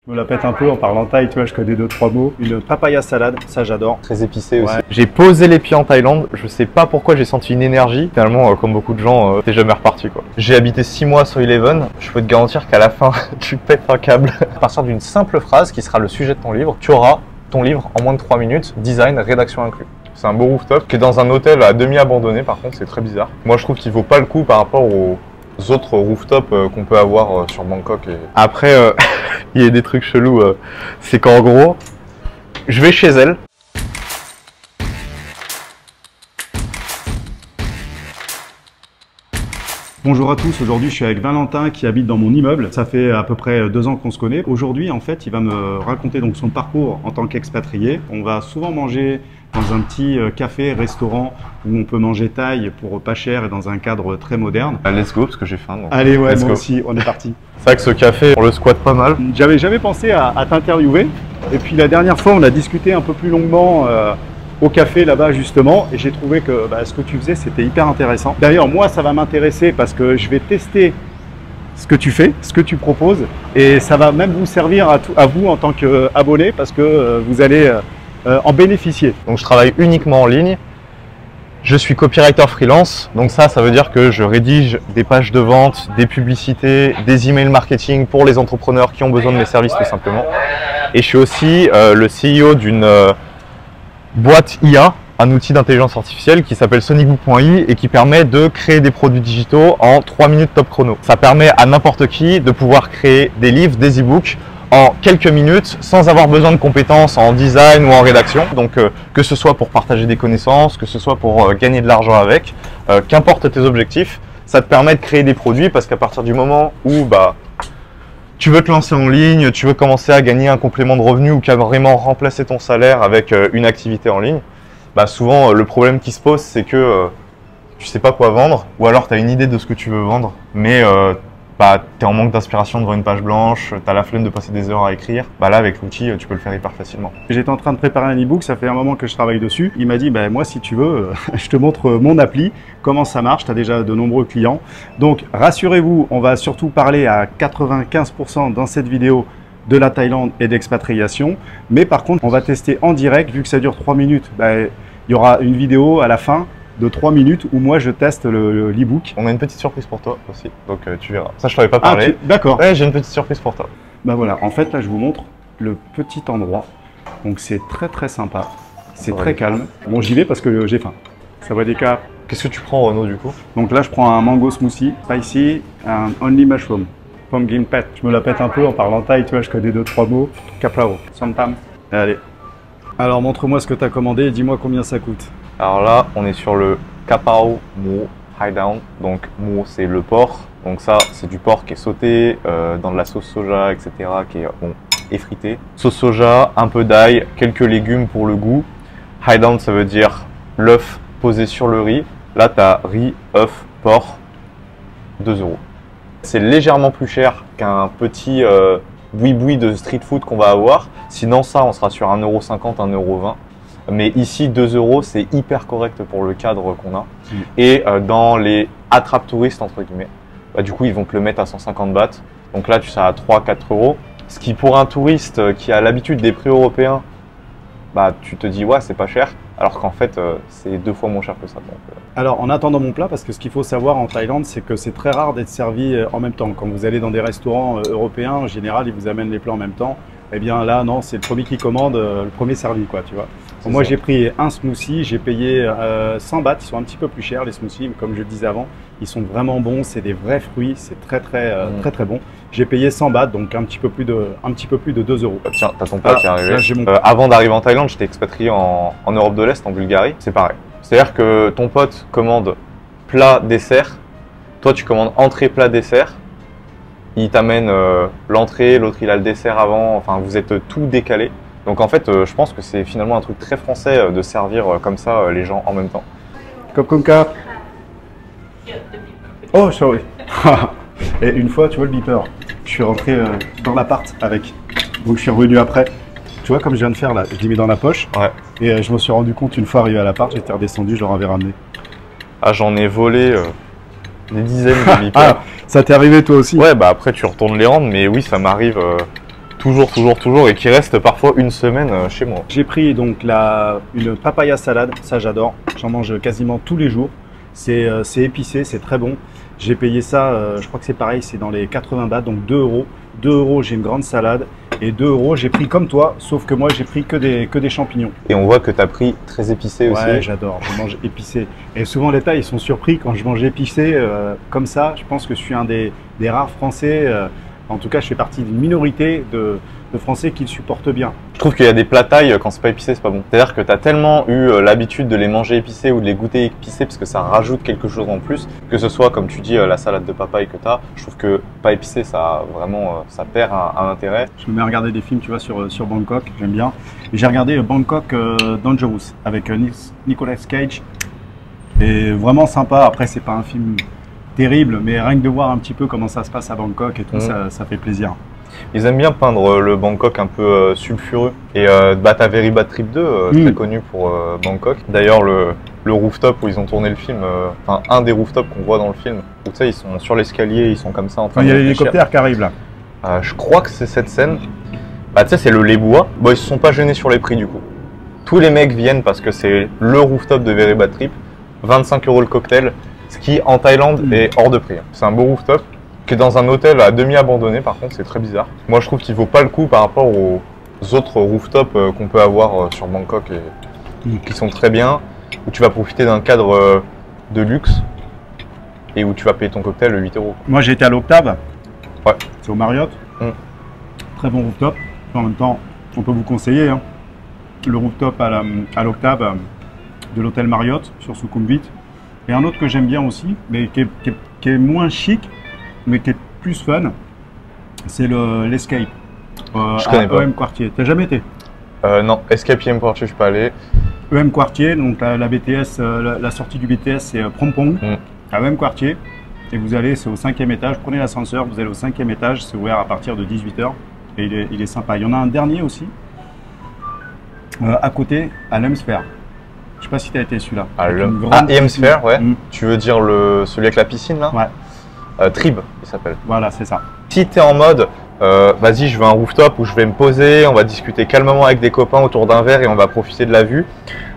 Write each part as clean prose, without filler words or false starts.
Je me la pète un peu en parlant thaï, tu vois, je connais 2-3 mots. Une papaya salade, ça j'adore. Très épicé aussi. Ouais. J'ai posé les pieds en Thaïlande, je sais pas pourquoi j'ai senti une énergie. Finalement, comme beaucoup de gens, t'es jamais reparti quoi. J'ai habité 6 mois sur Eleven, je peux te garantir qu'à la fin, tu pètes un câble. À partir d'une simple phrase qui sera le sujet de ton livre, tu auras ton livre en moins de 3 minutes, design, rédaction inclus. C'est un beau rooftop qui est dans un hôtel à demi abandonné par contre, c'est très bizarre. Moi je trouve qu'il vaut pas le coup par rapport aux autres rooftops qu'on peut avoir sur Bangkok. Et... Après, il y a des trucs chelous, c'est qu'en gros, je vais chez elle. Bonjour à tous, aujourd'hui je suis avec Valentin qui habite dans mon immeuble. Ça fait à peu près 2 ans qu'on se connaît. Aujourd'hui en fait il va me raconter donc son parcours en tant qu'expatrié. On va souvent manger dans un petit café, restaurant où on peut manger thaï pour pas cher et dans un cadre très moderne. Let's go parce que j'ai faim. Donc... Allez ouais, moi aussi, on est parti. C'est vrai que ce café, on le squatte pas mal. J'avais jamais pensé à t'interviewer. Et puis la dernière fois on a discuté un peu plus longuement au café là-bas justement, et j'ai trouvé que ce que tu faisais c'était hyper intéressant. D'ailleurs moi ça va m'intéresser parce que je vais tester ce que tu fais, ce que tu proposes, et ça va même vous servir à vous en tant qu'abonné parce que vous allez en bénéficier. Donc je travaille uniquement en ligne, je suis copywriter freelance, donc ça veut dire que je rédige des pages de vente, des publicités, des emails marketing pour les entrepreneurs qui ont besoin de mes services tout simplement. Et je suis aussi le CEO d'une boîte IA, un outil d'intelligence artificielle qui s'appelle sonicbook.ai et qui permet de créer des produits digitaux en 3 minutes top chrono. Ça permet à n'importe qui de pouvoir créer des livres, des e-books en quelques minutes sans avoir besoin de compétences en design ou en rédaction. Donc que ce soit pour partager des connaissances, que ce soit pour gagner de l'argent avec, qu'importe tes objectifs, ça te permet de créer des produits parce qu'à partir du moment où tu veux te lancer en ligne, tu veux commencer à gagner un complément de revenu ou carrément remplacer ton salaire avec une activité en ligne, souvent le problème qui se pose c'est que tu sais pas quoi vendre ou alors tu as une idée de ce que tu veux vendre mais tu es en manque d'inspiration devant une page blanche, tu as la flemme de passer des heures à écrire. Là avec l'outil tu peux le faire hyper facilement. J'étais en train de préparer un e-book, ça fait un moment que je travaille dessus. Il m'a dit moi si tu veux, je te montre mon appli, comment ça marche, tu as déjà de nombreux clients. Donc rassurez-vous, on va surtout parler à 95% dans cette vidéo de la Thaïlande et d'expatriation. Mais par contre, on va tester en direct, vu que ça dure 3 minutes, il y aura une vidéo à la fin de 3 minutes où moi je teste l'e-book. On a une petite surprise pour toi aussi, donc tu verras. Ça je t'avais pas parlé. D'accord. Ouais, j'ai une petite surprise pour toi. Voilà, en fait là je vous montre le petit endroit. Donc c'est très très sympa, c'est très calme. Bon j'y vais parce que j'ai faim. Ça va des cas. Qu'est-ce que tu prends Renaud du coup? Donc là je prends un mango smoothie, spicy, un only mushroom, pumpkin pet. Je me la pète un peu en parlant thaï, tu vois, je connais 2-3 mots. Kaprao, somtam. Allez. Alors montre-moi ce que tu as commandé et dis-moi combien ça coûte. Alors là, on est sur le Kapao Mu Hideout. Donc Mu, c'est le porc. Donc ça, c'est du porc qui est sauté dans de la sauce soja, etc. qui est effritée. Sauce soja, un peu d'ail, quelques légumes pour le goût. Hideout, ça veut dire l'œuf posé sur le riz. Là, tu as riz, œuf, porc, 2 €. C'est légèrement plus cher qu'un petit boui-boui de street food qu'on va avoir. Sinon, ça, on sera sur 1,50 €, 1,20 €. Mais ici, 2 €, c'est hyper correct pour le cadre qu'on a. Et dans les attrapes touristes, entre guillemets, du coup, ils vont te le mettre à 150 bahts. Donc là, tu seras à 3-4 €. Ce qui, pour un touriste qui a l'habitude des prix européens, tu te dis, ouais, c'est pas cher. Alors qu'en fait, c'est 2 fois moins cher que ça. Donc, Alors, en attendant mon plat, parce que ce qu'il faut savoir en Thaïlande, c'est que c'est très rare d'être servi en même temps. Quand vous allez dans des restaurants européens, en général, ils vous amènent les plats en même temps. Eh bien là, non, c'est le premier qui commande, le premier servi, quoi, tu vois. Moi, j'ai pris un smoothie, j'ai payé 100 bahts, ils sont un petit peu plus chers, les smoothies, comme je le disais avant. Ils sont vraiment bons, c'est des vrais fruits, c'est très bon. J'ai payé 100 bahts, donc un petit peu plus de 2 €. Tiens, t'as ton plat qui est arrivé. Là, avant d'arriver en Thaïlande, j'étais expatrié en Europe de l'Est, en Bulgarie. C'est pareil. C'est-à-dire que ton pote commande plat, dessert. Toi, tu commandes entrée, plat, dessert. Il t'amène l'entrée, l'autre il a le dessert avant, enfin vous êtes tout décalé. Donc en fait je pense que c'est finalement un truc très français de servir comme ça les gens en même temps. Kopkunka. Oh sorry. Et une fois tu vois le beeper, je suis rentré dans l'appart avec, donc je suis revenu après. Tu vois comme je viens de faire là, je l'ai mis dans la poche. Ouais. Et je me suis rendu compte une fois arrivé à l'appart, j'étais redescendu, je leur avais ramené. Ah j'en ai volé des dizaines de beepers. Ah, ça t'est arrivé toi aussi? Ouais, après tu retournes les rendre, mais oui, ça m'arrive Toujours, et qui reste parfois une semaine chez moi. J'ai pris donc une papaya salade, ça j'adore, j'en mange quasiment tous les jours. C'est épicé, c'est très bon. J'ai payé ça, je crois que c'est pareil, c'est dans les 80 bahts, donc 2 euros. 2 euros, j'ai une grande salade. Et 2 euros, j'ai pris comme toi, sauf que moi j'ai pris que des champignons. Et on voit que tu as pris très épicé aussi. Ouais, j'adore, je mange épicé. Et souvent les Thaïs, ils sont surpris quand je mange épicé comme ça. Je pense que je suis un des rares Français, en tout cas je fais partie d'une minorité de Français qui le supportent bien. Je trouve qu'il y a des plats thaï, quand c'est pas épicé, c'est pas bon. C'est-à-dire que tu as tellement eu l'habitude de les manger épicés ou de les goûter épicés parce que ça rajoute quelque chose en plus. Que ce soit, comme tu dis, la salade de papaye que tu as, je trouve que pas épicé, ça vraiment, ça perd un intérêt. Je me mets à regarder des films, tu vois, sur Bangkok, j'aime bien. Et j'ai regardé Bangkok Dangerous avec Nicolas Cage. Et vraiment sympa. Après, c'est pas un film terrible, mais rien que de voir un petit peu comment ça se passe à Bangkok et tout, ça fait plaisir. Ils aiment bien peindre le Bangkok un peu sulfureux. Et t'as Very Bad Trip 2, très connu pour Bangkok. D'ailleurs, le rooftop où ils ont tourné le film, enfin un des rooftops qu'on voit dans le film, où tu sais, ils sont sur l'escalier, ils sont comme ça en train de réfléchir. Il y a l'hélicoptère qui arrive là. Je crois que c'est cette scène. Bah tu sais, c'est le lait bois. Bon, ils se sont pas gênés sur les prix du coup. Tous les mecs viennent parce que c'est le rooftop de Very Bad Trip. 25 € le cocktail, ce qui en Thaïlande est hors de prix. C'est un beau rooftop qui est dans un hôtel à demi abandonné, par contre c'est très bizarre. Moi je trouve qu'il vaut pas le coup par rapport aux autres rooftops qu'on peut avoir sur Bangkok et qui sont très bien, où tu vas profiter d'un cadre de luxe et où tu vas payer ton cocktail 8 €. Moi j'ai été à l'Octave, ouais. C'est au Marriott, très bon rooftop. En même temps, on peut vous conseiller le rooftop à l'Octave de l'hôtel Marriott sur Sukhumvit. Et un autre que j'aime bien aussi, mais qui est moins chic, mais qui est plus fun, c'est l'Escape à EM Quartier. T'as jamais été? Non, Escape EM Quartier, je suis pas allé. EM Quartier, donc la BTS, la sortie du BTS, c'est Phompong, à EM Quartier. Et vous allez, c'est au 5e étage, prenez l'ascenseur, vous allez au 5e étage, c'est ouvert à partir de 18 h. Et il est sympa. Il y en a un dernier aussi, à côté, à l'Hemsphère. Je sais pas si tu as été celui-là. Hemsphère, ouais. Tu veux dire celui avec la piscine là? Ouais. Trib, il s'appelle. Voilà, c'est ça. Si tu es en mode, vas-y, je veux un rooftop où je vais me poser, on va discuter calmement avec des copains autour d'un verre et on va profiter de la vue.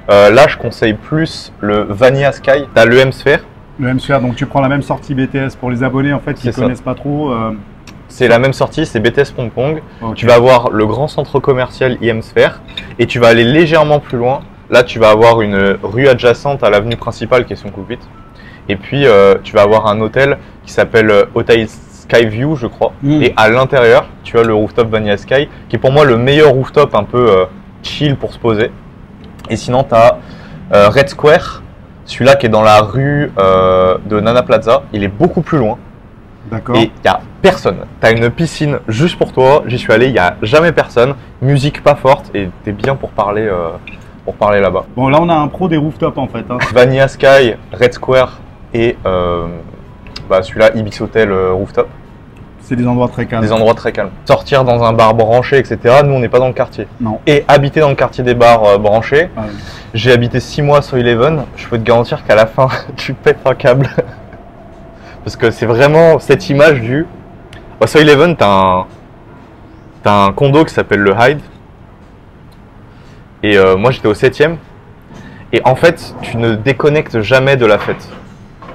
Là, je conseille plus le Vanilla Sky. Tu as le Hemsphère. Le Hemsphère, donc tu prends la même sortie BTS pour les abonnés en fait qui ne connaissent pas trop. C'est la même sortie, c'est BTS Phompong. Okay. Tu vas avoir le grand centre commercial Hemsphère et tu vas aller légèrement plus loin. Là, tu vas avoir une rue adjacente à l'avenue principale qui est Sukhumvit. Et puis, tu vas avoir un hôtel qui s'appelle Hotel Skyview, je crois. Et à l'intérieur, tu as le rooftop Vanilla Sky, qui est pour moi le meilleur rooftop un peu chill pour se poser. Et sinon, tu as Red Square, celui-là qui est dans la rue de Nana Plaza. Il est beaucoup plus loin. D'accord. Et il n'y a personne. Tu as une piscine juste pour toi. J'y suis allé, il n'y a jamais personne. Musique pas forte et tu es bien pour parler là-bas. Bon, là, on a un pro des rooftops en fait. Vanilla Sky, Red Square et celui-là, Ibis Hotel Rooftop. C'est des endroits très calmes. Des endroits très calmes. Sortir dans un bar branché, etc. Nous, on n'est pas dans le quartier. Non. Et habiter dans le quartier des bars branchés. Ah oui. J'ai habité 6 mois à Soy11. Je peux te garantir qu'à la fin, tu pètes un câble. Parce que c'est vraiment cette image du... À Soy11, t'as un condo qui s'appelle le Hyde. Et moi, j'étais au 7e. Et en fait, tu ne déconnectes jamais de la fête.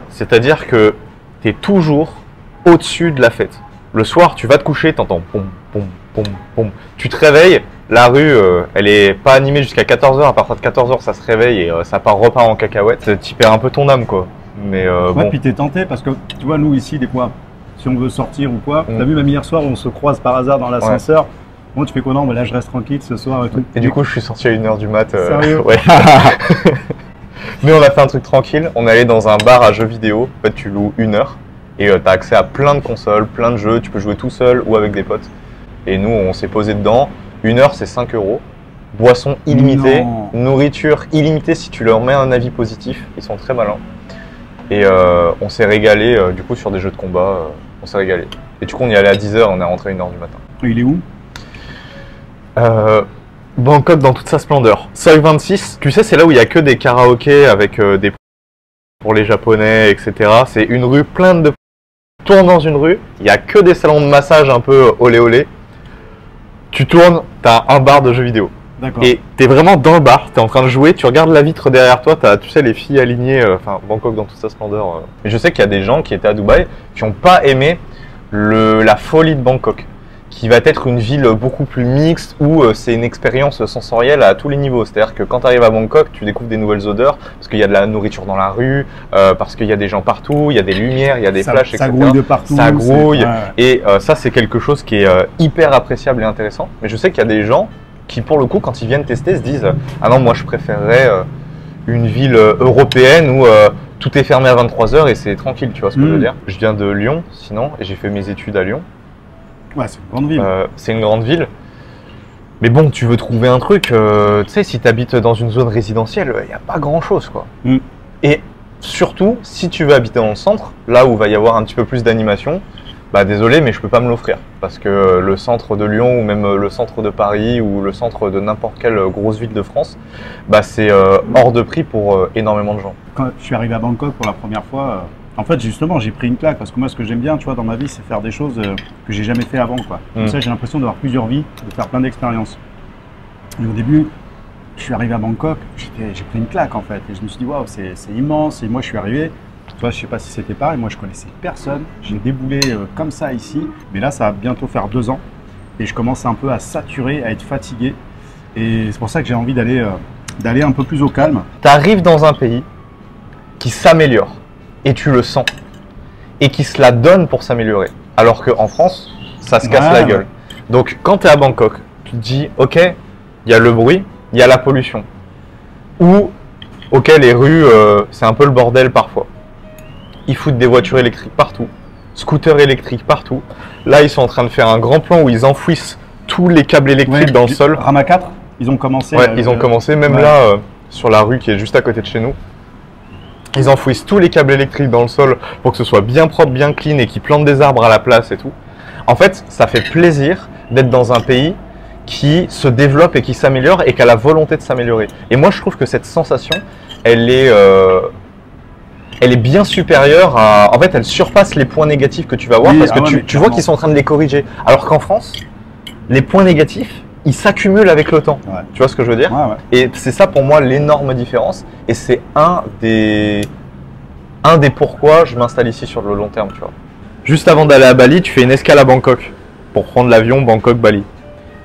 C'est-à-dire que tu es toujours au-dessus de la fête. Le soir, tu vas te coucher, tu entends pom, pom, pom, pom. Tu te réveilles, la rue, elle est pas animée jusqu'à 14 h. À partir de 14 h, ça se réveille et ça repart en cacahuète. Tu perds un peu ton âme, quoi. Mais bon. Puis t'es tenté parce que, tu vois, nous ici, des fois, si on veut sortir ou quoi, t'as vu, même hier soir, on se croise par hasard dans l'ascenseur. Ouais. Bon, tu fais quoi? Non, mais là, je reste tranquille ce soir et tout. Et du coup, je suis sorti à 1 h du mat. Sérieux? Ouais. Mais on a fait un truc tranquille. On est allé dans un bar à jeux vidéo. En fait, tu loues 1 heure et tu as accès à plein de consoles, plein de jeux. Tu peux jouer tout seul ou avec des potes. Et nous, on s'est posé dedans. 1 heure, c'est 5 €. Boisson illimitée, nourriture illimitée si tu leur mets un avis positif. Ils sont très malins. Et on s'est régalé du coup sur des jeux de combat. On s'est régalé. Et du coup, on y allait à 10 h. On est rentré à 1 h du matin. Et il est où? Bangkok dans toute sa splendeur. Soi 26, tu sais, c'est là où il n'y a que des karaokés avec des pour les japonais, etc. C'est une rue pleine de... Tourne dans une rue, il n'y a que des salons de massage un peu olé olé. Tu tournes, tu as un bar de jeux vidéo. D'accord. Et tu es vraiment dans le bar, tu es en train de jouer, tu regardes la vitre derrière toi, tu as, tu sais, les filles alignées, enfin Bangkok dans toute sa splendeur. Mais je sais qu'il y a des gens qui étaient à Dubaï qui n'ont pas aimé la folie de Bangkok, qui va être une ville beaucoup plus mixte où c'est une expérience sensorielle à tous les niveaux. C'est-à-dire que quand tu arrives à Bangkok, tu découvres des nouvelles odeurs parce qu'il y a de la nourriture dans la rue, parce qu'il y a des gens partout, il y a des lumières, il y a des flashs, etc. Ça grouille de partout. Ça grouille. Ouais. Et ça, c'est quelque chose qui est hyper appréciable et intéressant. Mais je sais qu'il y a des gens qui, pour le coup, quand ils viennent tester, se disent « Ah non, moi, je préférerais une ville européenne où tout est fermé à 23 h et c'est tranquille. » Tu vois ce que je veux dire? Je viens de Lyon, sinon, et j'ai fait mes études à Lyon. Ouais, c'est une grande ville. C'est une grande ville. Mais bon, tu veux trouver un truc, tu sais, si tu habites dans une zone résidentielle, il n'y a pas grand-chose, quoi. Et surtout, si tu veux habiter dans le centre, là où va y avoir un petit peu plus d'animation, bah désolé, mais je peux pas me l'offrir. Parce que le centre de Lyon, ou même le centre de Paris, ou le centre de n'importe quelle grosse ville de France, bah c'est hors de prix pour énormément de gens. Quand je suis arrivé à Bangkok pour la première fois, en fait, justement, j'ai pris une claque. Parce que moi, ce que j'aime bien, tu vois, dans ma vie, c'est faire des choses que j'ai jamais fait avant, quoi. Comme ça, j'ai l'impression d'avoir plusieurs vies, de faire plein d'expériences. Et au début, je suis arrivé à Bangkok, j'ai pris une claque, en fait. Et je me suis dit, waouh, c'est immense. Et moi, je suis arrivé. Toi, je sais pas si c'était pareil, moi je connaissais personne, j'ai déboulé comme ça ici, mais là ça va bientôt faire 2 ans et je commence un peu à saturer, à être fatigué et c'est pour ça que j'ai envie d'aller un peu plus au calme. Tu arrives dans un pays qui s'améliore et tu le sens et qui se la donne pour s'améliorer, alors qu'en France, ça se casse la gueule. Donc quand tu es à Bangkok, tu te dis ok, il y a le bruit, il y a la pollution, ou ok les rues c'est un peu le bordel parfois. Ils foutent des voitures électriques partout, scooters électriques partout. Là, ils sont en train de faire un grand plan où ils enfouissent tous les câbles électriques dans le sol. Rama 4, ils ont commencé. Ouais, ils ont commencé, même là, sur la rue qui est juste à côté de chez nous. Ils enfouissent tous les câbles électriques dans le sol pour que ce soit bien propre, bien clean et qu'ils plantent des arbres à la place et tout. En fait, ça fait plaisir d'être dans un pays qui se développe et qui s'améliore et qui a la volonté de s'améliorer. Et moi, je trouve que cette sensation, elle est bien supérieure à... En fait, elle surpasse les points négatifs que tu vas voir parce que tu vois qu'ils sont en train de les corriger. Alors qu'en France, les points négatifs, ils s'accumulent avec le temps. Ouais. Tu vois ce que je veux dire? Et c'est ça pour moi l'énorme différence. Et c'est un des pourquoi je m'installe ici sur le long terme. Tu vois. Juste avant d'aller à Bali, tu fais une escale à Bangkok pour prendre l'avion Bangkok-Bali.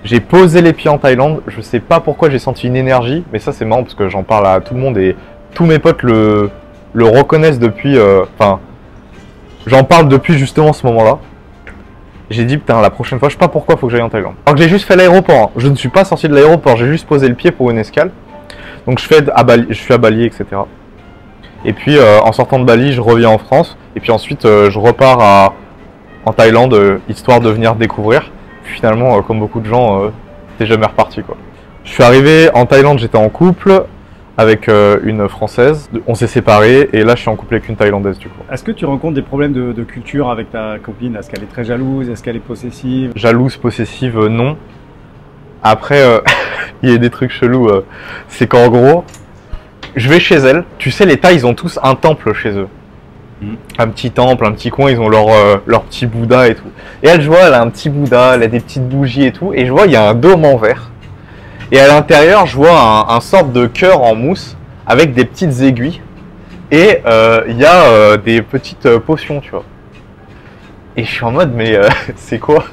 J'ai posé les pieds en Thaïlande. Je sais pas pourquoi j'ai senti une énergie, mais ça c'est marrant parce que j'en parle à tout le monde et tous mes potes le reconnaissent depuis, enfin, j'en parle depuis justement ce moment-là. J'ai dit putain la prochaine fois, je sais pas pourquoi, faut que j'aille en Thaïlande. Alors que j'ai juste fait l'aéroport, hein. Je ne suis pas sorti de l'aéroport, j'ai juste posé le pied pour une escale. Donc je suis à Bali, etc. Et puis en sortant de Bali, je reviens en France. Et puis ensuite, je repars en Thaïlande, histoire de venir découvrir. Puis finalement, comme beaucoup de gens, t'es jamais reparti quoi. Je suis arrivé en Thaïlande, j'étais en couple avec une Française. On s'est séparés et là je suis en couple avec une Thaïlandaise du coup. Est-ce que tu rencontres des problèmes de culture avec ta copine? Est-ce qu'elle est très jalouse? Est-ce qu'elle est possessive? Jalouse, possessive, non. Après, il y a des trucs chelous. C'est qu'en gros, je vais chez elle. Tu sais, les Thaïs, ils ont tous un temple chez eux. Un petit temple, un petit coin, ils ont leur petit Bouddha et tout. Et elle, je vois, elle a un petit Bouddha, elle a des petites bougies et tout. Et je vois, il y a un dôme en verre. Et à l'intérieur, je vois un sorte de cœur en mousse avec des petites aiguilles. Et il y a des petites potions, tu vois. Et je suis en mode, mais c'est quoi?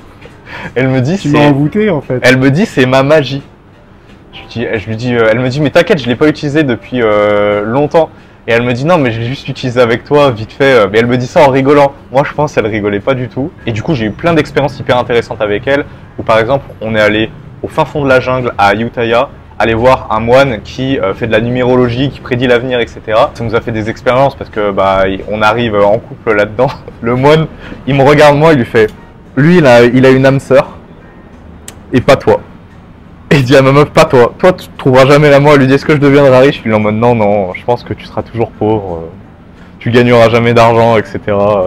Elle me dit, tu m'as envoûté en fait. Elle me dit, c'est ma magie. Je lui dis, elle me dit, mais t'inquiète, je l'ai pas utilisé depuis longtemps. Et elle me dit, non, mais je l'ai juste utilisé avec toi, vite fait. Mais elle me dit ça en rigolant. Moi, je pense qu'elle rigolait pas du tout. Et du coup, j'ai eu plein d'expériences hyper intéressantes avec elle. Où par exemple, on est allé au fin fond de la jungle à Ayutthaya, aller voir un moine qui fait de la numérologie, qui prédit l'avenir, etc. Ça nous a fait des expériences parce que bah on arrive en couple là-dedans. Le moine, il me regarde moi, il lui fait, lui il a une âme sœur et pas toi. Et il dit à ma meuf, pas toi. Toi tu trouveras jamais l'amour. Elle lui dit, est-ce que je deviendrai riche? Il est en mode non, je pense que tu seras toujours pauvre. Tu gagneras jamais d'argent, etc.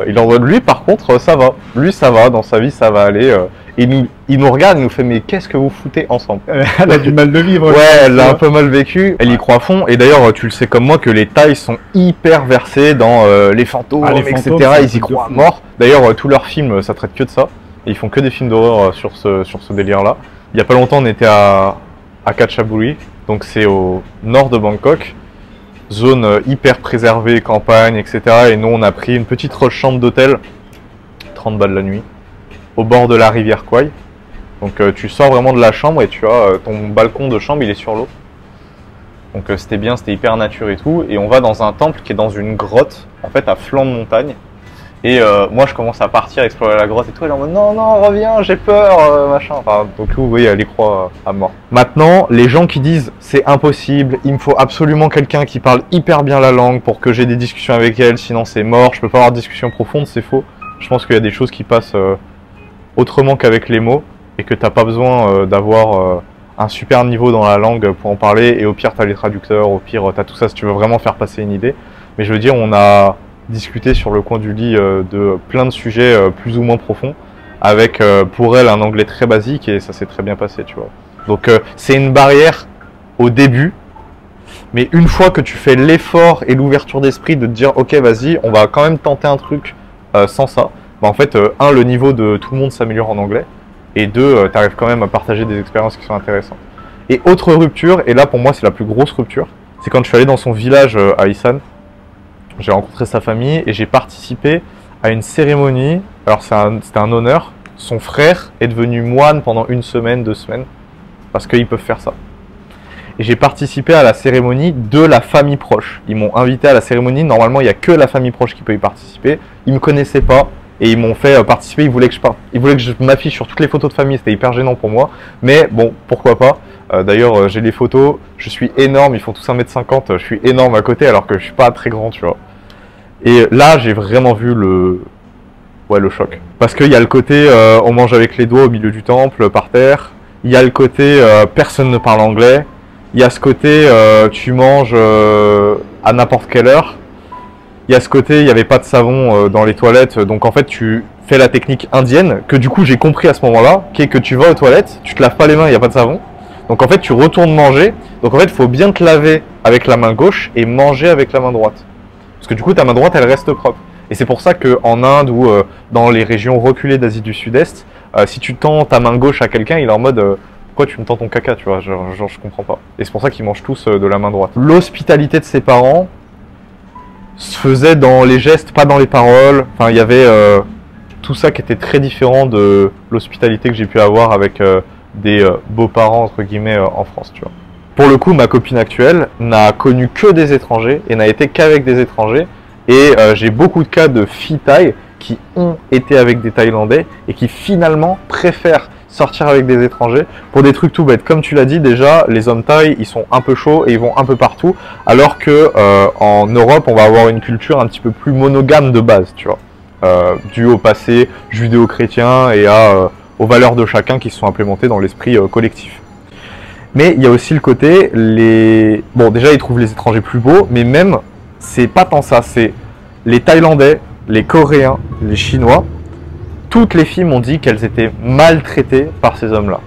Il en lui par contre ça va. Lui ça va, dans sa vie ça va aller. Et il nous regarde, il nous fait, mais qu'est-ce que vous foutez ensemble? Elle a du mal de vivre. Ouais, elle l'a un peu mal vécu. Elle y croit à fond. Et d'ailleurs, tu le sais comme moi que les Thaïs sont hyper versés dans les fantômes, etc. Ils y croient à mort. D'ailleurs, tous leurs films, ça traite que de ça. Et ils font que des films d'horreur sur ce délire-là. Il n'y a pas longtemps, on était à Katchaburi, donc c'est au nord de Bangkok, zone hyper préservée, campagne, etc. Et nous, on a pris une petite chambre d'hôtel, 30 balles la nuit, au bord de la rivière Kwai. Donc tu sors vraiment de la chambre et tu as ton balcon de chambre, il est sur l'eau. Donc c'était bien, c'était hyper nature et tout. Et on va dans un temple qui est dans une grotte, en fait à flanc de montagne. Et moi je commence à partir explorer la grotte et tout. Elle est en mode non, non, reviens, j'ai peur, machin. Enfin, donc vous voyez, elle y croit à mort. Maintenant, les gens qui disent c'est impossible, il me faut absolument quelqu'un qui parle hyper bien la langue pour que j'ai des discussions avec elle, sinon c'est mort, je peux pas avoir de discussion profonde, c'est faux. Je pense qu'il y a des choses qui passent autrement qu'avec les mots et que t'as pas besoin d'avoir un super niveau dans la langue pour en parler. Et au pire, t'as les traducteurs, au pire, t'as tout ça si tu veux vraiment faire passer une idée. Mais je veux dire, on a discuté sur le coin du lit de plein de sujets plus ou moins profonds avec pour elle un anglais très basique et ça s'est très bien passé, tu vois. Donc c'est une barrière au début, mais une fois que tu fais l'effort et l'ouverture d'esprit de te dire ok vas-y, on va quand même tenter un truc sans ça, bah, en fait le niveau de tout le monde s'améliore en anglais et deux, tu arrives quand même à partager des expériences qui sont intéressantes. Et autre rupture, et là pour moi c'est la plus grosse rupture, c'est quand je suis allé dans son village à Isan. J'ai rencontré sa famille et j'ai participé à une cérémonie. Alors c'était un honneur. Son frère est devenu moine pendant 1 semaine, 2 semaines, parce qu'ils peuvent faire ça. Et j'ai participé à la cérémonie de la famille proche. Ils m'ont invité à la cérémonie. Normalement, il n'y a que la famille proche qui peut y participer. Ils ne me connaissaient pas et ils m'ont fait participer. Ils voulaient que je m'affiche sur toutes les photos de famille. C'était hyper gênant pour moi. Mais bon, pourquoi pas. D'ailleurs, j'ai les photos. Je suis énorme. Ils font tous 1m50. Je suis énorme à côté alors que je suis pas très grand, tu vois. Et là, j'ai vraiment vu le choc. Parce qu'il y a le côté on mange avec les doigts au milieu du temple, par terre. Il y a le côté personne ne parle anglais. Il y a ce côté tu manges à n'importe quelle heure. Il y a ce côté il n'y avait pas de savon dans les toilettes. Donc en fait, tu fais la technique indienne, que du coup j'ai compris à ce moment-là, qui est que tu vas aux toilettes, tu te laves pas les mains, il n'y a pas de savon. Donc en fait, tu retournes manger. Donc en fait, il faut bien te laver avec la main gauche et manger avec la main droite. Parce que du coup, ta main droite, elle reste propre. Et c'est pour ça qu'en Inde ou dans les régions reculées d'Asie du Sud-Est, si tu tends ta main gauche à quelqu'un, il est en mode pourquoi tu me tends ton caca, tu vois, genre je comprends pas. Et c'est pour ça qu'ils mangent tous de la main droite. L'hospitalité de ses parents se faisait dans les gestes, pas dans les paroles. Enfin, il y avait tout ça qui était très différent de l'hospitalité que j'ai pu avoir avec des beaux-parents, entre guillemets, en France, tu vois. Pour le coup, ma copine actuelle n'a connu que des étrangers et n'a été qu'avec des étrangers. Et j'ai beaucoup de cas de filles thaï qui ont été avec des Thaïlandais et qui finalement préfèrent sortir avec des étrangers pour des trucs tout bêtes. Comme tu l'as dit déjà, les hommes thaï, ils sont un peu chauds et ils vont un peu partout. Alors que en Europe, on va avoir une culture un petit peu plus monogame de base, tu vois. Due au passé judéo-chrétien et aux valeurs de chacun qui se sont implémentées dans l'esprit collectif. Mais il y a aussi le côté, bon déjà ils trouvent les étrangers plus beaux, mais même, c'est pas tant ça, c'est les Thaïlandais, les Coréens, les Chinois, toutes les filles m'ont dit qu'elles étaient maltraitées par ces hommes-là.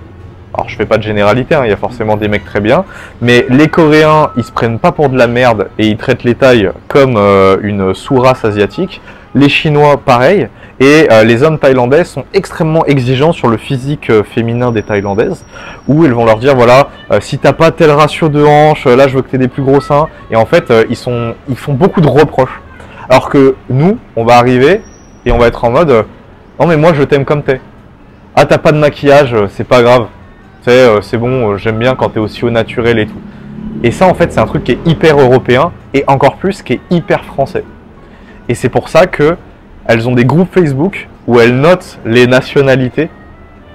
Alors je fais pas de généralité, hein, il y a forcément des mecs très bien, mais les Coréens, ils se prennent pas pour de la merde et ils traitent les Thaïs comme une sous-race asiatique. Les Chinois, pareil. Et les hommes thaïlandais sont extrêmement exigeants sur le physique féminin des Thaïlandaises, où ils vont leur dire voilà, si t'as pas tel ratio de hanches, là je veux que t'aies des plus gros seins. Et en fait, ils font beaucoup de reproches. Alors que nous, on va arriver et on va être en mode non mais moi je t'aime comme t'es. Ah t'as pas de maquillage, c'est pas grave. C'est bon, j'aime bien quand t'es aussi au naturel et tout. Et ça en fait c'est un truc qui est hyper européen et encore plus qui est hyper français. Et c'est pour ça que elles ont des groupes Facebook où elles notent les nationalités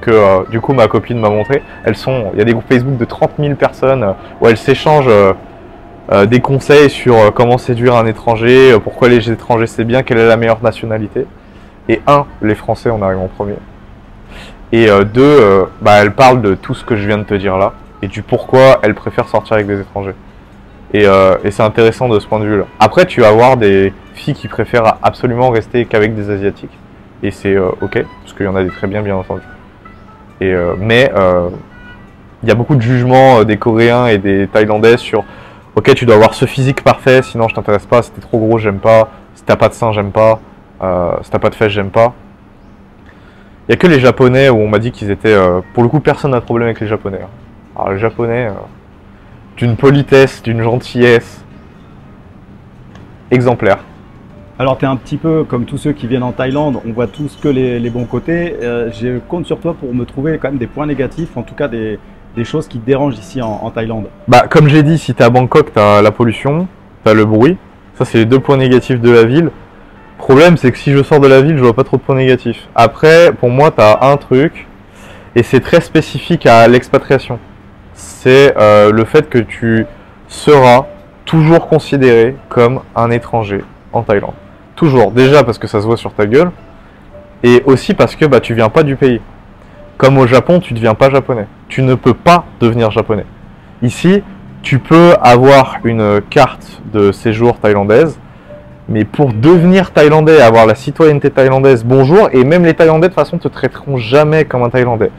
que du coup ma copine m'a montré. Il y a des groupes Facebook de 30 000 personnes où elles s'échangent des conseils sur comment séduire un étranger, pourquoi les étrangers c'est bien, quelle est la meilleure nationalité. Et les Français on arrive en premier. Et deux, elles parlent de tout ce que je viens de te dire là et du pourquoi elles préfèrent sortir avec des étrangers. Et c'est intéressant de ce point de vue là. Après tu vas avoir des filles qui préfèrent absolument rester qu'avec des asiatiques et c'est ok parce qu'il y en a des très bien entendu. Et mais il y a beaucoup de jugements des Coréens et des Thaïlandais sur ok tu dois avoir ce physique parfait sinon je t'intéresse pas, si t'es trop gros j'aime pas, si t'as pas de sein j'aime pas, si t'as pas de fesses j'aime pas. Il n'y a que les Japonais où on m'a dit qu'ils étaient... pour le coup, personne n'a de problème avec les Japonais. Alors les Japonais, d'une politesse, d'une gentillesse exemplaire. Alors, tu es un petit peu comme tous ceux qui viennent en Thaïlande, on voit tous que les bons côtés. Je compte sur toi pour me trouver quand même des points négatifs, en tout cas des choses qui te dérangent ici en Thaïlande. Bah, comme j'ai dit, si tu es à Bangkok, tu as la pollution, tu as le bruit. Ça, c'est les 2 points négatifs de la ville. Le problème, c'est que si je sors de la ville, je vois pas trop de points négatifs. Après, pour moi, tu as un truc, et c'est très spécifique à l'expatriation. C'est le fait que tu seras toujours considéré comme un étranger en Thaïlande. Toujours, déjà parce que ça se voit sur ta gueule, et aussi parce que bah, tu viens pas du pays. Comme au Japon, tu ne deviens pas japonais. Tu ne peux pas devenir japonais. Ici, tu peux avoir une carte de séjour thaïlandaise, mais pour devenir thaïlandais et avoir la citoyenneté thaïlandaise, bonjour, et même les Thaïlandais de toute façon te traiteront jamais comme un Thaïlandais.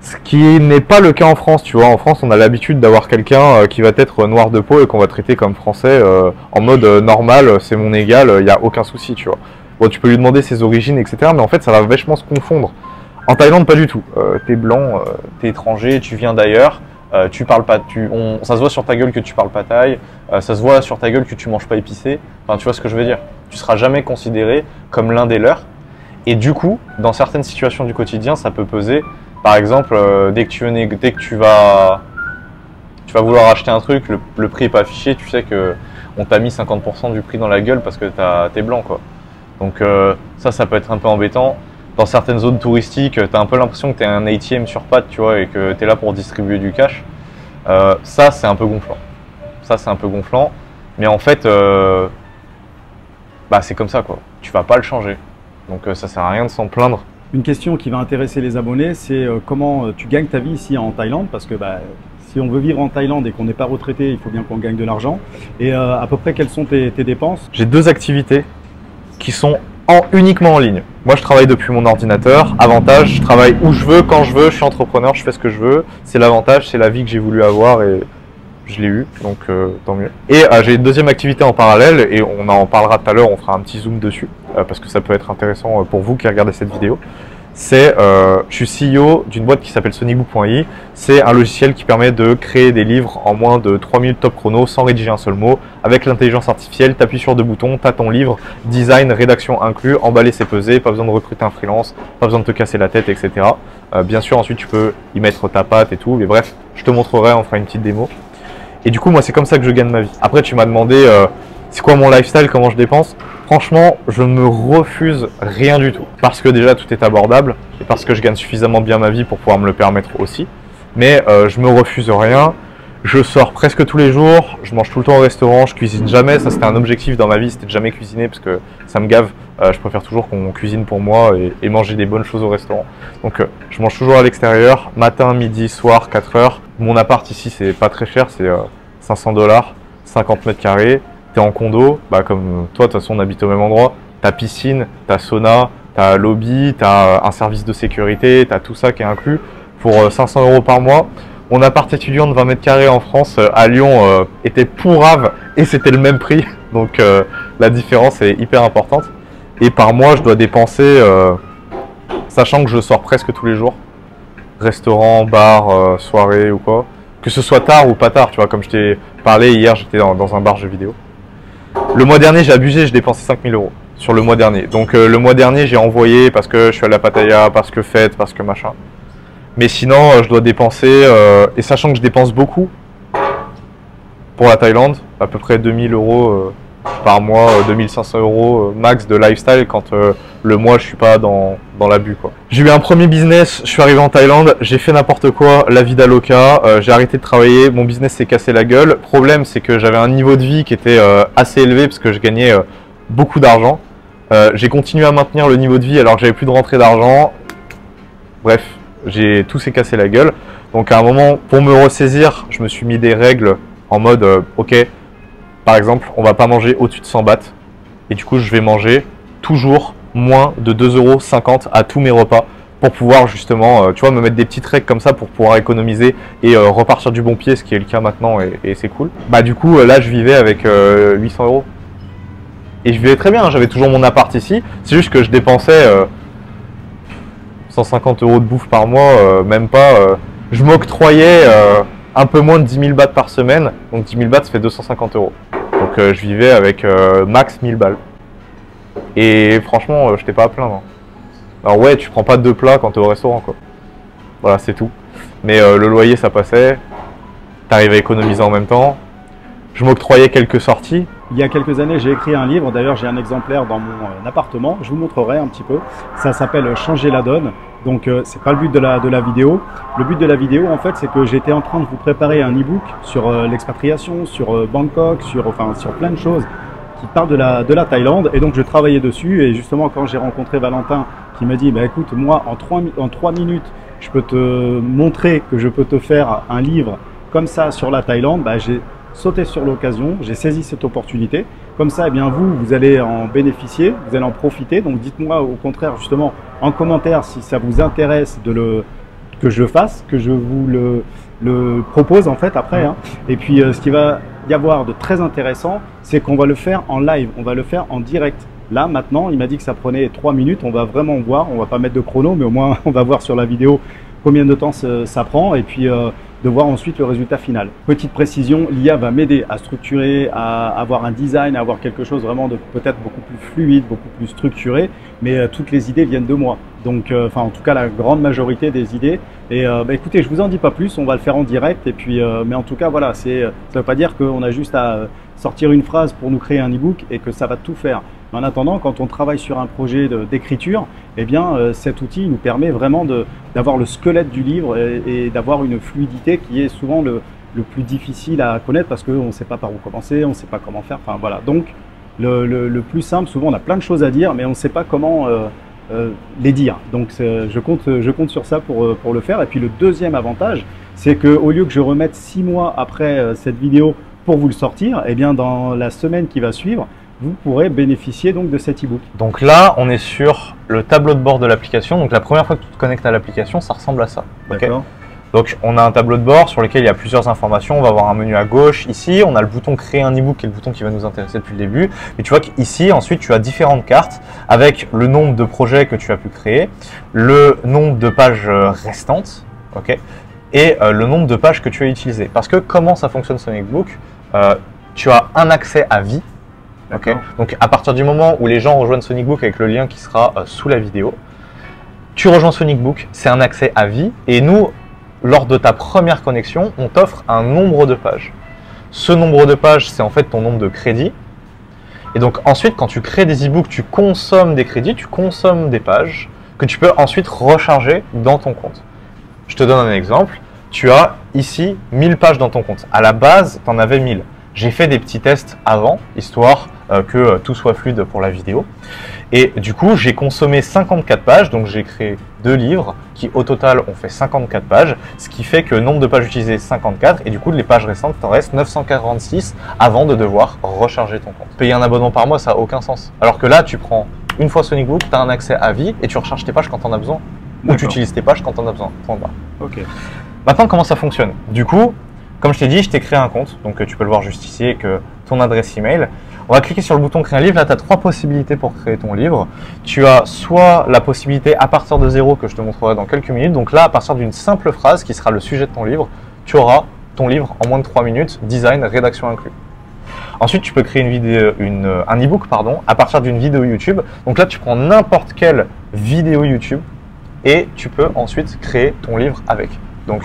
Ce qui n'est pas le cas en France, tu vois. En France, on a l'habitude d'avoir quelqu'un qui va être noir de peau et qu'on va traiter comme français en mode normal, c'est mon égal, il n'y a aucun souci, tu vois. Bon, tu peux lui demander ses origines, etc. Mais en fait, ça va vachement se confondre. En Thaïlande, pas du tout. T'es blanc, t'es étranger, tu viens d'ailleurs, tu parles pas, ça se voit sur ta gueule que tu parles pas thaï, ça se voit sur ta gueule que tu manges pas épicé. Enfin, tu vois ce que je veux dire. Tu seras jamais considéré comme l'un des leurs. Et du coup, dans certaines situations du quotidien, ça peut peser. Par exemple, dès que tu vas vouloir acheter un truc, le prix n'est pas affiché, tu sais qu'on t'a mis 50% du prix dans la gueule parce que t'es blanc, quoi. Donc ça peut être un peu embêtant. Dans certaines zones touristiques, tu as un peu l'impression que tu es un ATM sur pattes, tu vois, et que tu es là pour distribuer du cash. Ça, c'est un peu gonflant. Mais en fait, bah, c'est comme ça, quoi. Tu vas pas le changer. Donc ça sert à rien de s'en plaindre. Une question qui va intéresser les abonnés, c'est comment tu gagnes ta vie ici en Thaïlande, parce que bah, si on veut vivre en Thaïlande et qu'on n'est pas retraité, il faut bien qu'on gagne de l'argent. Et à peu près, quelles sont tes dépenses? J'ai 2 activités qui sont uniquement en ligne. Moi, je travaille depuis mon ordinateur. Avantage, je travaille où je veux, quand je veux. Je suis entrepreneur, je fais ce que je veux. C'est l'avantage, c'est la vie que j'ai voulu avoir et je l'ai eu, donc tant mieux. Et j'ai une deuxième activité en parallèle et on en parlera tout à l'heure, on fera un petit zoom dessus parce que ça peut être intéressant pour vous qui regardez cette vidéo. C'est, je suis CEO d'une boîte qui s'appelle Sonibook.ai. C'est un logiciel qui permet de créer des livres en moins de 3 minutes top chrono sans rédiger un seul mot. Avec l'intelligence artificielle, tu appuies sur 2 boutons, tu as ton livre, design, rédaction inclus, emballer c'est pesé, pas besoin de recruter un freelance, pas besoin de te casser la tête, etc. Bien sûr, ensuite tu peux y mettre ta patte et tout, mais bref, je te montrerai, on fera une petite démo. Et du coup, moi, c'est comme ça que je gagne ma vie. Après, tu m'as demandé c'est quoi mon lifestyle, comment je dépense. Franchement, je me refuse rien du tout. Parce que déjà, tout est abordable et parce que je gagne suffisamment bien ma vie pour pouvoir me le permettre aussi. Mais je me refuse rien. Je sors presque tous les jours. Je mange tout le temps au restaurant. Je cuisine jamais. Ça, c'était un objectif dans ma vie, c'était de jamais cuisiner parce que ça me gave. Je préfère toujours qu'on cuisine pour moi et manger des bonnes choses au restaurant. Donc, je mange toujours à l'extérieur, matin, midi, soir, 4 heures. Mon appart ici, c'est pas très cher, c'est 500 $, 50 mètres carrés. T'es en condo, bah comme toi, de toute façon, on habite au même endroit. T'as piscine, t'as sauna, t'as lobby, t'as un service de sécurité, t'as tout ça qui est inclus pour 500 € par mois. Mon appart étudiant de 20 mètres carrés en France, à Lyon, était pourrave et c'était le même prix. Donc la différence est hyper importante. Et par mois, je dois dépenser, sachant que je sors presque tous les jours, restaurant, bar, soirée ou quoi, que ce soit tard ou pas tard, tu vois, comme je t'ai parlé hier, j'étais dans un bar jeux vidéo. Le mois dernier, j'ai abusé, j'ai dépensé 5000 € sur le mois dernier. Donc le mois dernier, j'ai envoyé parce que je suis à la Pattaya, parce que fête, parce que machin. Mais sinon, je dois dépenser, et sachant que je dépense beaucoup pour la Thaïlande, à peu près 2000 € par mois, 2500 € max de lifestyle quand le mois je suis pas dans l'abus, quoi. J'ai eu un premier business, je suis arrivé en Thaïlande, j'ai fait n'importe quoi, la vie d'aloca, j'ai arrêté de travailler, mon business s'est cassé la gueule. Le problème c'est que j'avais un niveau de vie qui était assez élevé parce que je gagnais beaucoup d'argent. J'ai continué à maintenir le niveau de vie alors que j'avais plus de rentrée d'argent. Bref, tout s'est cassé la gueule. Donc à un moment, pour me ressaisir, je me suis mis des règles en mode ok, par exemple, on va pas manger au-dessus de 100 bahts. Et du coup, je vais manger toujours moins de 2,50 € à tous mes repas pour pouvoir justement, tu vois, me mettre des petites règles comme ça pour pouvoir économiser et repartir du bon pied, ce qui est le cas maintenant et c'est cool. Bah du coup, là, je vivais avec 800 €. Et je vivais très bien, hein, j'avais toujours mon appart ici. C'est juste que je dépensais 150 € de bouffe par mois, même pas. Je m'octroyais un peu moins de 10 000 bahts par semaine. Donc 10 000 bahts, ça fait 250 €. Donc je vivais avec max 1000 balles. Et franchement, je n'étais pas à plaindre. Alors ouais, tu prends pas 2 plats quand tu es au restaurant, quoi. Voilà, c'est tout. Mais le loyer, ça passait. Tu arrives à économiser en même temps. Je m'octroyais quelques sorties. Il y a quelques années, j'ai écrit un livre. D'ailleurs, j'ai un exemplaire dans mon appartement. Je vous montrerai un petit peu. Ça s'appelle Changer la donne. Donc, c'est pas le but de la vidéo. Le but de la vidéo, en fait, c'est que j'étais en train de vous préparer un e-book sur l'expatriation, sur Bangkok, sur plein de choses qui parlent de la Thaïlande. Et donc, je travaillais dessus. Et justement, quand j'ai rencontré Valentin, qui m'a dit, bah, écoute, moi, en 3 minutes, je peux te montrer que je peux te faire un livre comme ça sur la Thaïlande, bah, j'ai sauté sur l'occasion, j'ai saisi cette opportunité. Comme ça, eh bien, vous allez en bénéficier, vous allez en profiter. Donc, dites-moi au contraire, justement, en commentaire, si ça vous intéresse que je le fasse, que je vous le propose en fait après. Hein. Et puis, ce qui va y avoir de très intéressant, c'est qu'on va le faire en live, on va le faire en direct. Là, maintenant, il m'a dit que ça prenait 3 minutes. On va vraiment voir, on va pas mettre de chrono, mais au moins, on va voir sur la vidéo combien de temps ça prend. Et puis, de voir ensuite le résultat final. Petite précision, l'IA va m'aider à structurer, à avoir un design, à avoir quelque chose vraiment de peut-être beaucoup plus fluide, beaucoup plus structuré, mais toutes les idées viennent de moi. Donc, enfin en tout cas la grande majorité des idées. Et bah, écoutez, je vous en dis pas plus, on va le faire en direct. Et puis, mais en tout cas voilà, ça ne veut pas dire qu'on a juste à sortir une phrase pour nous créer un e-book et que ça va tout faire. En attendant, quand on travaille sur un projet d'écriture, eh bien, cet outil nous permet vraiment d'avoir le squelette du livre et d'avoir une fluidité qui est souvent le plus difficile à connaître parce qu'on ne sait pas par où commencer, on ne sait pas comment faire. Enfin voilà. Donc, le plus simple, souvent on a plein de choses à dire, mais on ne sait pas comment les dire. Donc, je compte sur ça pour le faire. Et puis, le deuxième avantage, c'est qu'au lieu que je remette 6 mois après cette vidéo pour vous le sortir, eh bien, dans la semaine qui va suivre, vous pourrez bénéficier donc de cet e-book. Donc là, on est sur le tableau de bord de l'application. Donc la première fois que tu te connectes à l'application, ça ressemble à ça. Okay. Donc on a un tableau de bord sur lequel il y a plusieurs informations. On va avoir un menu à gauche ici. On a le bouton créer un e-book qui est le bouton qui va nous intéresser depuis le début. Et tu vois qu'ici, ensuite, tu as différentes cartes avec le nombre de projets que tu as pu créer, le nombre de pages restantes, okay, et le nombre de pages que tu as utilisées. Parce que comment ça fonctionne SonicBook, tu as un accès à vie. Okay. Donc à partir du moment où les gens rejoignent SonicBook avec le lien qui sera sous la vidéo, tu rejoins SonicBook, c'est un accès à vie et nous, lors de ta première connexion, on t'offre un nombre de pages. Ce nombre de pages, c'est en fait ton nombre de crédits. Et donc ensuite, quand tu crées des e-books, tu consommes des crédits, tu consommes des pages que tu peux ensuite recharger dans ton compte. Je te donne un exemple. Tu as ici 1000 pages dans ton compte. À la base, tu en avais 1000. J'ai fait des petits tests avant, histoire que tout soit fluide pour la vidéo. Et du coup, j'ai consommé 54 pages, donc j'ai créé 2 livres qui au total ont fait 54 pages, ce qui fait que le nombre de pages utilisées 54, et du coup les pages restantes, t'en restes 946 avant de devoir recharger ton compte. Payer un abonnement par mois, ça n'a aucun sens. Alors que là, tu prends une fois SonicBook, tu as un accès à vie et tu recharges tes pages quand tu en as besoin, ou tu utilises tes pages quand tu en as besoin. Ok. Maintenant, comment ça fonctionne? Du coup, comme je t'ai dit, je t'ai créé un compte, donc tu peux le voir juste ici avec ton adresse email. On va cliquer sur le bouton créer un livre. Là, tu as 3 possibilités pour créer ton livre. Tu as soit la possibilité à partir de 0 que je te montrerai dans quelques minutes. Donc là, à partir d'une simple phrase qui sera le sujet de ton livre, tu auras ton livre en moins de 3 minutes, design, rédaction inclus. Ensuite, tu peux créer un e-book à partir d'une vidéo YouTube. Donc là, tu prends n'importe quelle vidéo YouTube et tu peux ensuite créer ton livre avec. Donc,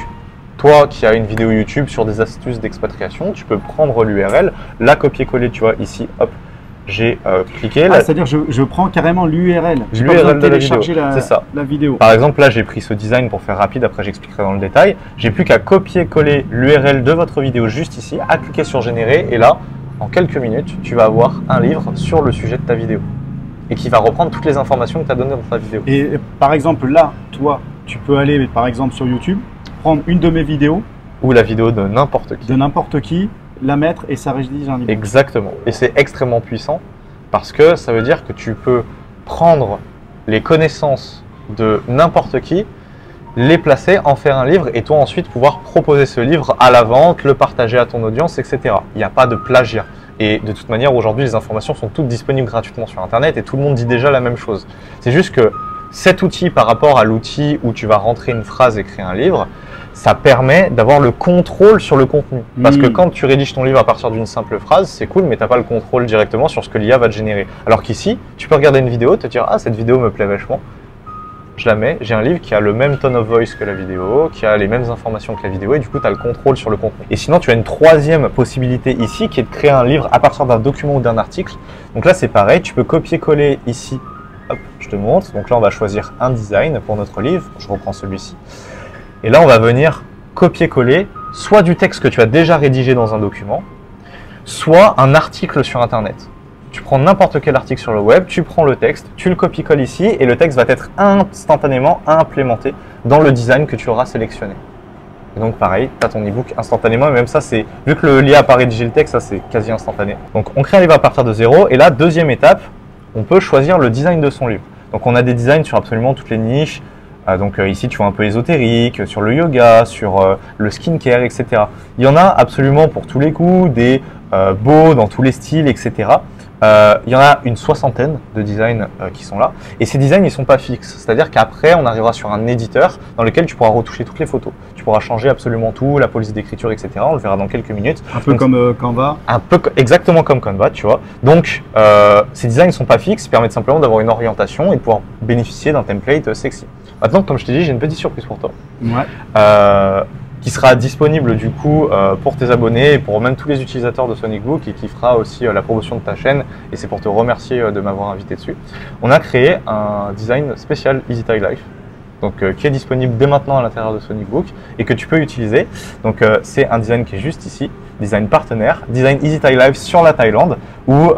toi qui as une vidéo YouTube sur des astuces d'expatriation, tu peux prendre l'URL, la copier-coller, tu vois, ici, hop, j'ai cliqué. Ah, c'est-à-dire je prends carrément l'URL. L'URL de la vidéo, c'est ça. La vidéo. Par exemple, là, j'ai pris ce design pour faire rapide, après j'expliquerai dans le détail. J'ai plus qu'à copier-coller l'URL de votre vidéo juste ici, à cliquer sur générer, et là, en quelques minutes, tu vas avoir un livre sur le sujet de ta vidéo et qui va reprendre toutes les informations que tu as données dans ta vidéo. Et par exemple, là, toi, tu peux aller, par exemple, sur YouTube, prendre une de mes vidéos ou la vidéo de n'importe qui, la mettre et ça rédige un livre. Exactement. Et c'est extrêmement puissant parce que ça veut dire que tu peux prendre les connaissances de n'importe qui, les placer, en faire un livre et toi ensuite pouvoir proposer ce livre à la vente, le partager à ton audience, etc. Il n'y a pas de plagiat. Et de toute manière, aujourd'hui, les informations sont toutes disponibles gratuitement sur Internet et tout le monde dit déjà la même chose. C'est juste que cet outil par rapport à l'outil où tu vas rentrer une phrase et créer un livre, ça permet d'avoir le contrôle sur le contenu. Parce que quand tu rédiges ton livre à partir d'une simple phrase, c'est cool, mais tu n'as pas le contrôle directement sur ce que l'IA va te générer. Alors qu'ici, tu peux regarder une vidéo, te dire « Ah, cette vidéo me plaît vachement ». Je la mets, j'ai un livre qui a le même tone of voice que la vidéo, qui a les mêmes informations que la vidéo, et du coup, tu as le contrôle sur le contenu. Et sinon, tu as une troisième possibilité ici, qui est de créer un livre à partir d'un document ou d'un article. Donc là, c'est pareil, tu peux copier-coller ici. Hop, je te montre. Donc là, on va choisir un design pour notre livre. Je reprends celui-ci. Et là, on va venir copier-coller soit du texte que tu as déjà rédigé dans un document, soit un article sur Internet. Tu prends n'importe quel article sur le web, tu prends le texte, tu le copies-colles ici et le texte va être instantanément implémenté dans le design que tu auras sélectionné. Et donc pareil, tu as ton e-book instantanément et même ça, c'est vu que l'IA a pas rédigé le texte, ça c'est quasi instantané. Donc on crée un livre à partir de zéro et là, deuxième étape, on peut choisir le design de son livre. Donc on a des designs sur absolument toutes les niches. Donc ici, tu vois un peu ésotérique, sur le yoga, sur le skincare, etc. Il y en a absolument pour tous les goûts, des beaux dans tous les styles, etc. Il y en a une soixantaine de designs qui sont là. Et ces designs, ils ne sont pas fixes. C'est-à-dire qu'après, on arrivera sur un éditeur dans lequel tu pourras retoucher toutes les photos. Tu pourras changer absolument tout, la police d'écriture, etc. On le verra dans quelques minutes. Un peu comme Canva. Un peu exactement comme Canva, tu vois. Donc, ces designs ne sont pas fixes, ils permettent simplement d'avoir une orientation et de pouvoir bénéficier d'un template sexy. Maintenant, comme je t'ai dit, j'ai une petite surprise pour toi. Ouais. Qui sera disponible du coup pour tes abonnés et pour même tous les utilisateurs de SonicBook et qui fera aussi la promotion de ta chaîne et c'est pour te remercier de m'avoir invité dessus. On a créé un design spécial EasyTile Life donc, qui est disponible dès maintenant à l'intérieur de SonicBook et que tu peux utiliser. Donc c'est un design qui est juste ici, design partenaire, design EasyTile Life sur la Thaïlande où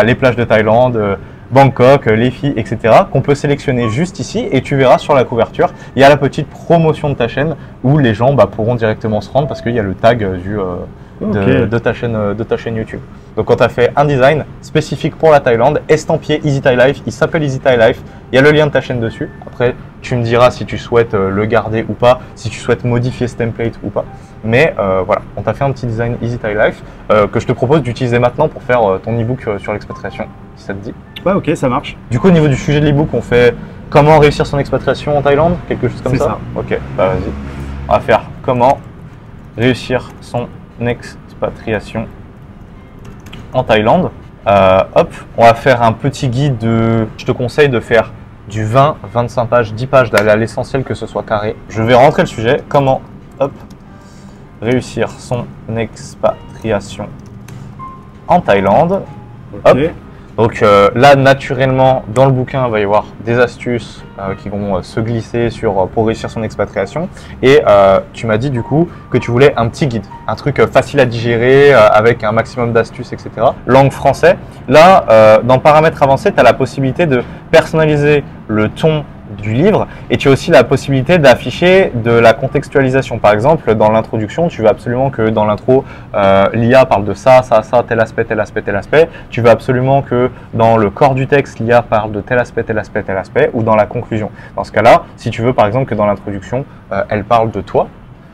les plages de Thaïlande, Bangkok, les filles, etc. qu'on peut sélectionner juste ici et tu verras sur la couverture, il y a la petite promotion de ta chaîne où les gens pourront directement se rendre parce qu'il y a le tag de ta chaîne YouTube. Donc quand tu as fait un design spécifique pour la Thaïlande, estampillé EasyTile Life, il s'appelle EasyTile Life, il y a le lien de ta chaîne dessus. Après, tu me diras si tu souhaites le garder ou pas, si tu souhaites modifier ce template ou pas. Mais voilà, on t'a fait un petit design EasyTile Life que je te propose d'utiliser maintenant pour faire ton e-book sur l'expatriation, si ça te dit. Ouais, ok, ça marche. Du coup, au niveau du sujet de l'e-book, on fait comment réussir son expatriation en Thaïlande, quelque chose comme ça. C'est ça. Ok, vas-y. On va faire comment réussir son expatriation en Thaïlande. Hop, on va faire un petit guide de... Je te conseille de faire du 20, 25 pages, 10 pages, d'aller à l'essentiel que ce soit carré. Je vais rentrer le sujet. Comment, hop, réussir son expatriation en Thaïlande. Hop. Donc là, naturellement, dans le bouquin, il va y avoir des astuces qui vont se glisser pour réussir son expatriation. Et tu m'as dit du coup que tu voulais un petit guide, un truc facile à digérer avec un maximum d'astuces, etc. Langue français. Là, dans paramètres avancés, tu as la possibilité de personnaliser le ton du livre et tu as aussi la possibilité d'afficher de la contextualisation. Par exemple, dans l'introduction, tu veux absolument que dans l'intro, l'IA parle de ça, ça, ça, tel aspect, tel aspect, tel aspect. Tu veux absolument que dans le corps du texte, l'IA parle de tel aspect, tel aspect, tel aspect, ou dans la conclusion. Dans ce cas-là, si tu veux par exemple que dans l'introduction, elle parle de toi,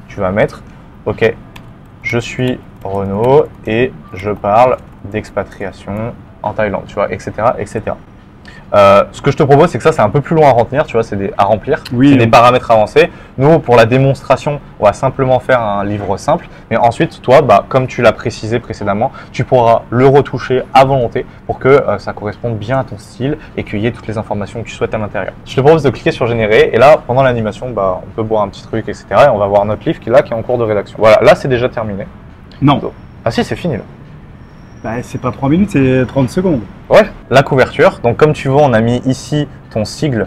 tu vas mettre « Ok, je suis Renaud et je parle d'expatriation en Thaïlande », tu vois, etc., etc. Ce que je te propose, c'est que ça, c'est un peu plus long à retenir, tu vois, à remplir. Oui, c'est des paramètres avancés. Nous, pour la démonstration, on va simplement faire un livre simple. Mais ensuite, toi, comme tu l'as précisé précédemment, tu pourras le retoucher à volonté pour que ça corresponde bien à ton style et qu'il y ait toutes les informations que tu souhaites à l'intérieur. Je te propose de cliquer sur générer et là, pendant l'animation, on peut boire un petit truc, etc. Et on va voir notre livre qui est en cours de rédaction. Voilà, là, c'est déjà terminé. Non. Ah si, c'est fini là. C'est pas 3 minutes, c'est 30 secondes. Ouais, la couverture. Donc comme tu vois, on a mis ici ton sigle,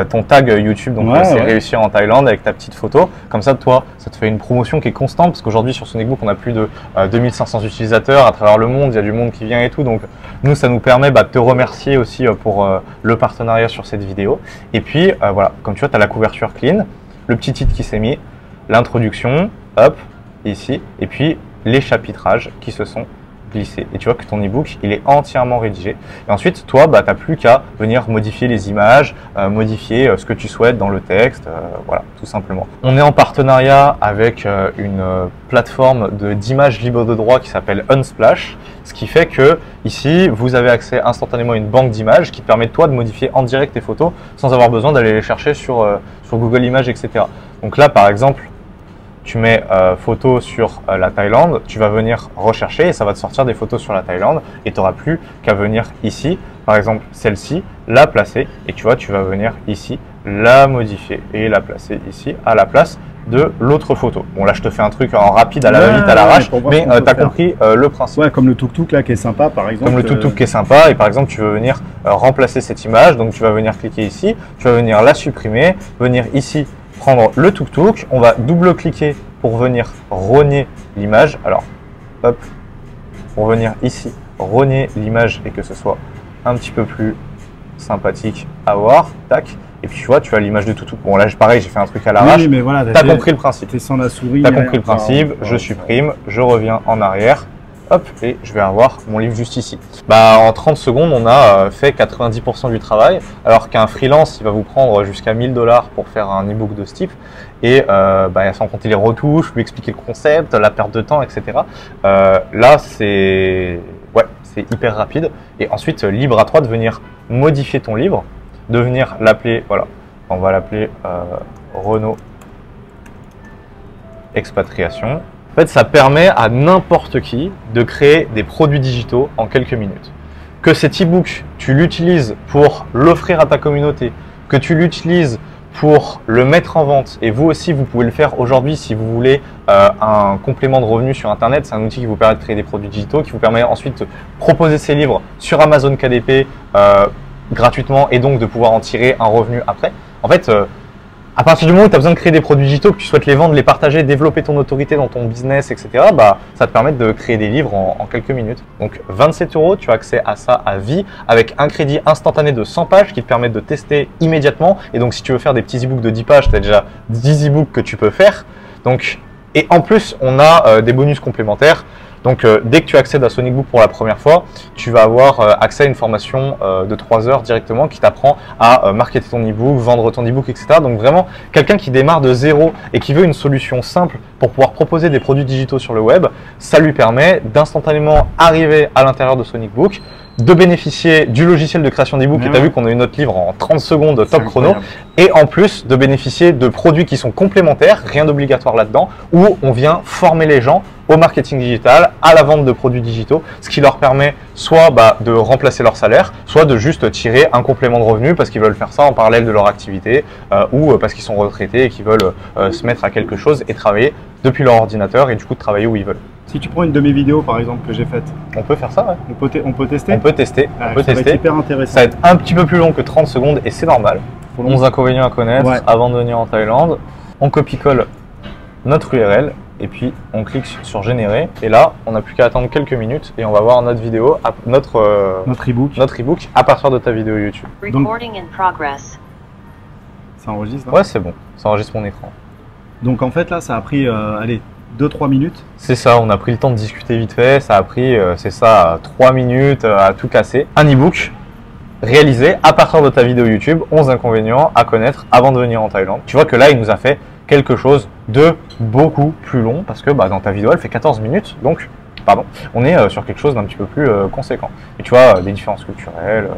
ton tag YouTube. Donc c'est réussir en Thaïlande avec ta petite photo. Comme ça, toi, ça te fait une promotion qui est constante parce qu'aujourd'hui sur SonicBook, on a plus de 2500 utilisateurs à travers le monde. Il y a du monde qui vient et tout. Donc nous, ça nous permet de te remercier aussi pour le partenariat sur cette vidéo. Et puis voilà, comme tu vois, tu as la couverture clean, le petit titre qui s'est mis, l'introduction, hop, ici, et puis les chapitrages qui se sont glisser et tu vois que ton e-book il est entièrement rédigé. Et ensuite, toi, tu n'as plus qu'à venir modifier les images, modifier ce que tu souhaites dans le texte, voilà, tout simplement. On est en partenariat avec une plateforme d'images libres de droit qui s'appelle Unsplash, ce qui fait que ici, vous avez accès instantanément à une banque d'images qui te permet toi de modifier en direct tes photos sans avoir besoin d'aller les chercher sur Google Images, etc. Donc là, par exemple, tu mets photo sur la Thaïlande, tu vas venir rechercher et ça va te sortir des photos sur la Thaïlande et tu n'auras plus qu'à venir ici, par exemple celle-ci, la placer et tu vois, tu vas venir ici, la modifier et la placer ici à la place de l'autre photo. Bon là je te fais un truc en rapide à la va-vite à l'arrache, mais tu as compris le principe. Ouais, comme le tuk-tuk là qui est sympa par exemple. Comme le tuk-tuk qui est sympa et par exemple tu veux venir remplacer cette image, donc tu vas venir cliquer ici, tu vas venir la supprimer, venir ici prendre le tuk-tuk, on va double-cliquer pour venir rogner l'image. Alors, hop, pour venir ici, rogner l'image et que ce soit un petit peu plus sympathique à voir. Tac. Et puis tu vois, tu as l'image de tuk-tuk. Bon là, pareil, j'ai fait un truc à l'arrache. Oui, mais voilà, tu as compris le principe. T'es sans la souris. Tu as compris le principe, je supprime, je reviens en arrière. Hop, et je vais avoir mon livre juste ici. En 30 secondes, on a fait 90% du travail, alors qu'un freelance, il va vous prendre jusqu'à 1000 $, pour faire un e-book de ce type, et sans compter les retouches, lui expliquer le concept, la perte de temps, etc. Là, c'est hyper rapide. Et ensuite, libre à toi de venir modifier ton livre, de venir l'appeler, voilà, on va l'appeler Renaud Expatriation. En fait, ça permet à n'importe qui de créer des produits digitaux en quelques minutes. Que cet e-book, tu l'utilises pour l'offrir à ta communauté, que tu l'utilises pour le mettre en vente, et vous aussi, vous pouvez le faire aujourd'hui si vous voulez un complément de revenus sur Internet. C'est un outil qui vous permet de créer des produits digitaux, qui vous permet ensuite de proposer ces livres sur Amazon KDP gratuitement et donc de pouvoir en tirer un revenu après. En fait, à partir du moment où tu as besoin de créer des produits digitaux, que tu souhaites les vendre, les partager, développer ton autorité dans ton business, etc., ça te permet de créer des livres en quelques minutes. Donc 27 €, tu as accès à ça à vie avec un crédit instantané de 100 pages qui te permet de tester immédiatement. Et donc si tu veux faire des petits e-books de 10 pages, tu as déjà 10 e-books que tu peux faire. Donc, et en plus, on a des bonus complémentaires. Donc, dès que tu accèdes à Sonic Book pour la première fois, tu vas avoir accès à une formation de 3 heures directement qui t'apprend à marketer ton e-book, vendre ton e-book, etc. Donc, vraiment, quelqu'un qui démarre de zéro et qui veut une solution simple pour pouvoir proposer des produits digitaux sur le web, ça lui permet d'instantanément arriver à l'intérieur de Sonic Book, de bénéficier du logiciel de création d'e-book. Et tu as vu qu'on a eu notre livre en 30 secondes top chrono. Et en plus, de bénéficier de produits qui sont complémentaires, rien d'obligatoire là-dedans, où on vient former les gens au marketing digital, à la vente de produits digitaux, ce qui leur permet soit de remplacer leur salaire, soit de juste tirer un complément de revenu parce qu'ils veulent faire ça en parallèle de leur activité ou parce qu'ils sont retraités et qu'ils veulent se mettre à quelque chose et travailler depuis leur ordinateur et du coup de travailler où ils veulent. Si tu prends une de mes vidéos par exemple que j'ai faite, on peut faire ça, ouais. On peut tester. On peut tester. Ah, on peut ça tester. va être hyper intéressant. Ça va être un petit peu plus long que 30 secondes et c'est normal. 11 inconvénients à connaître avant de venir en Thaïlande. On copie-colle notre URL et puis on clique sur générer. Et là, on n'a plus qu'à attendre quelques minutes et on va voir notre vidéo, notre e-book à partir de ta vidéo YouTube. Donc, ça enregistre là ? Ouais, c'est bon. Ça enregistre mon écran. Donc en fait là, ça a pris, allez, 2-3 minutes. C'est ça, on a pris le temps de discuter vite fait. Ça a pris, c'est ça, 3 minutes à tout casser. Un e-book réalisé à partir de ta vidéo YouTube, 11 inconvénients à connaître avant de venir en Thaïlande. Tu vois que là, il nous a fait quelque chose de beaucoup plus long parce que dans ta vidéo, elle fait 14 minutes. Donc, on est sur quelque chose d'un petit peu plus conséquent. Et tu vois, les différences culturelles,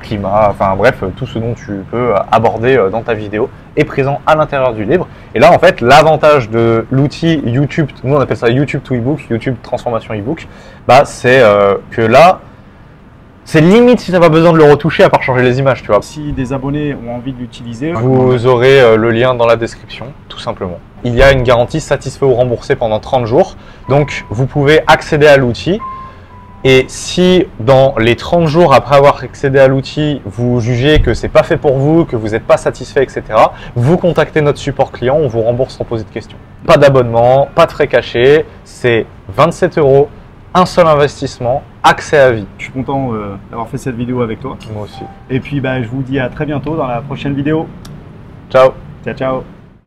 climat, enfin bref, tout ce dont tu peux aborder dans ta vidéo est présent à l'intérieur du livre. Et là, en fait, l'avantage de l'outil YouTube, nous on appelle ça YouTube to e-book, YouTube transformation e-book, c'est que là, c'est limite si tu n'as pas besoin de le retoucher à part changer les images, tu vois. Si des abonnés ont envie de l'utiliser, vous aurez le lien dans la description, tout simplement. Il y a une garantie satisfait ou remboursé pendant 30 jours, donc vous pouvez accéder à l'outil. Et si dans les 30 jours après avoir accédé à l'outil, vous jugez que c'est pas fait pour vous, que vous n'êtes pas satisfait, etc., vous contactez notre support client, on vous rembourse sans poser de questions. Pas d'abonnement, pas de frais cachés, c'est 27 €, un seul investissement, accès à vie. Je suis content d'avoir fait cette vidéo avec toi. Moi aussi. Et puis je vous dis à très bientôt dans la prochaine vidéo. Ciao. Ciao, ciao.